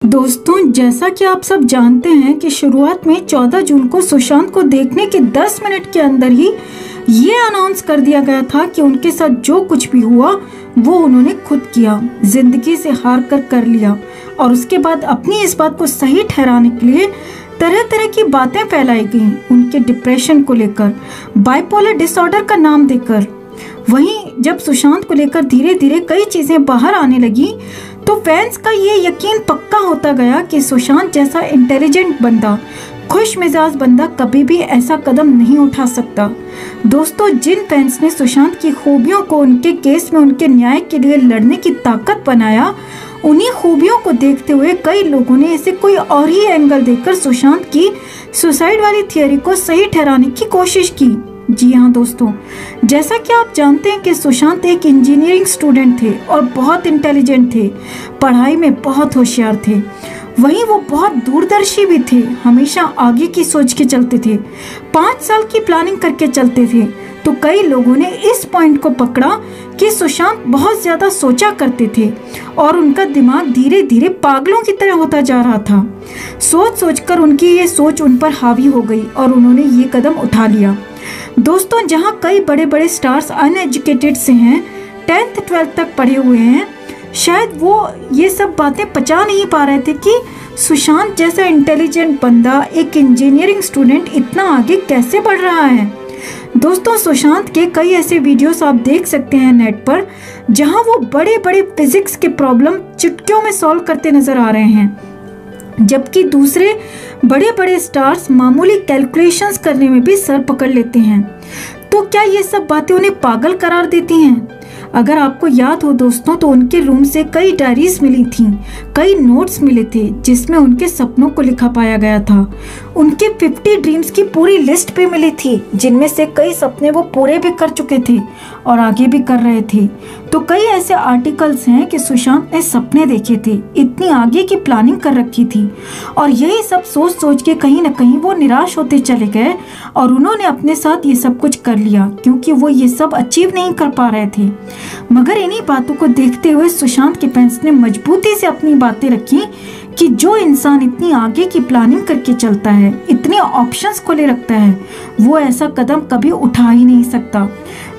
दोस्तों, जैसा कि आप सब जानते हैं कि शुरुआत में 14 जून को सुशांत को देखने के 10 मिनट के अंदर ही ये अनाउंस कर दिया गया था कि उनके साथ जो कुछ भी हुआ वो उन्होंने खुद किया, जिंदगी से हार कर लिया। और उसके बाद अपनी इस बात को सही ठहराने के लिए तरह तरह की बातें फैलाई गईं, उनके डिप्रेशन को लेकर, बाइपोलर डिसऑर्डर का नाम देकर। वहीं जब सुशांत को लेकर धीरे धीरे कई चीजें बाहर आने लगी तो फैंस का ये यकीन पक्का होता गया कि सुशांत जैसा इंटेलिजेंट बंदा, खुश मिजाज बंदा कभी भी ऐसा कदम नहीं उठा सकता। दोस्तों, जिन फैंस ने सुशांत की खूबियों को उनके केस में उनके न्याय के लिए लड़ने की ताकत बनाया, उन्हीं खूबियों को देखते हुए कई लोगों ने इसे कोई और ही एंगल देकर सुशांत की सुसाइड वाली थियोरी को सही ठहराने की कोशिश की। जी हाँ दोस्तों, जैसा कि आप जानते हैं कि सुशांत एक इंजीनियरिंग स्टूडेंट थे और बहुत इंटेलिजेंट थे, पढ़ाई में बहुत होशियार थे। वहीं वो बहुत दूरदर्शी भी थे, हमेशा आगे की सोच के चलते थे, 5 साल की प्लानिंग करके चलते थे। तो कई लोगों ने इस पॉइंट को पकड़ा कि सुशांत बहुत ज्यादा सोचा करते थे और उनका दिमाग धीरे धीरे पागलों की तरह होता जा रहा था। सोच सोचकर उनकी ये सोच उन पर हावी हो गई और उन्होंने ये कदम उठा लिया। दोस्तों, जहां कई बड़े बड़े स्टार्स अनएजुकेटेड से हैं, 10th 12th तक पढ़े हुए हैं, शायद वो ये सब बातें पचा नहीं पा रहे थे कि सुशांत जैसा इंटेलिजेंट बंदा, एक इंजीनियरिंग स्टूडेंट, इतना आगे कैसे बढ़ रहा है। दोस्तों, सुशांत के कई ऐसे वीडियोस आप देख सकते हैं नेट पर, जहां वो बड़े बड़े फिजिक्स के प्रॉब्लम चुटकियों में सॉल्व करते नजर आ रहे हैं, जबकि दूसरे बड़े बड़े स्टार्स मामूली कैलकुलेशंस करने में भी सर पकड़ लेते हैं। तो क्या ये सब बातें उन्हें पागल करार देती हैं? अगर आपको याद हो दोस्तों, तो उनके रूम से कई डायरीज मिली थीं, कई नोट्स मिले थे जिसमें उनके सपनों को लिखा पाया गया था। उनके 50 ड्रीम्स की पूरी लिस्ट भी मिली थी, जिनमें से कई सपने वो पूरे भी कर चुके थे और आगे भी कर रहे थे। तो कई ऐसे आर्टिकल्स हैं कि सुशांत ने सपने देखे थे, इतनी आगे की प्लानिंग कर रखी थी, और यही सब सोच सोच के कहीं ना कहीं वो निराश होते चले गए और उन्होंने अपने साथ ये सब कुछ कर लिया, क्योंकि वो ये सब अचीव नहीं कर पा रहे थे। मगर इन्हीं बातों को देखते हुए सुशांत के फैंस ने मजबूती से अपनी बातें रखी कि जो इंसान इतनी आगे की प्लानिंग करके चलता है, इतने ऑप्शंस खोले रखता है, वो ऐसा कदम कभी उठा ही नहीं सकता।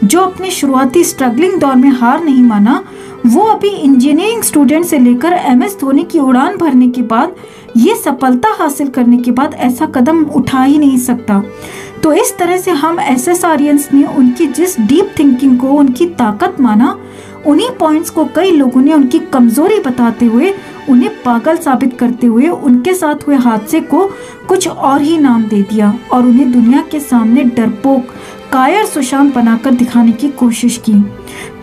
जो अपने शुरुआती स्ट्रगलिंग दौर में हार नहीं माना, वो अभी इंजीनियरिंग स्टूडेंट से लेकर MS धोनी की उड़ान भरने के बाद, ये सफलता हासिल करने के बाद ऐसा कदम उठा ही नहीं सकता। तो इस तरह से हम SSRians ने उनकी जिस डीप थिंकिंग को उनकी ताकत माना, उन्हीं पॉइंट्स को कई लोगों ने उनकी कमजोरी बताते हुए, उन्हें पागल साबित करते हुए उनके साथ हुए हादसे को कुछ और ही नाम दे दिया और उन्हें दुनिया के सामने डरपोक, कायर सुशांत बनाकर दिखाने की कोशिश की।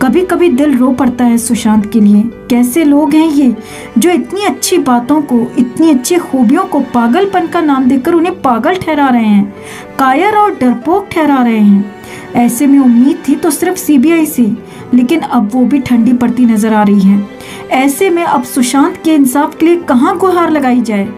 कभी कभी दिल रो पड़ता है सुशांत के लिए। कैसे लोग हैं ये, जो इतनी अच्छी बातों को, इतनी अच्छी खूबियों को पागलपन का नाम देकर उन्हें पागल ठहरा रहे हैं, कायर और डरपोक ठहरा रहे हैं। ऐसे में उम्मीद थी तो सिर्फ CBI से, लेकिन अब वो भी ठंडी पड़ती नजर आ रही है। ऐसे में अब सुशांत के इंसाफ के लिए कहाँ गुहार लगाई जाए।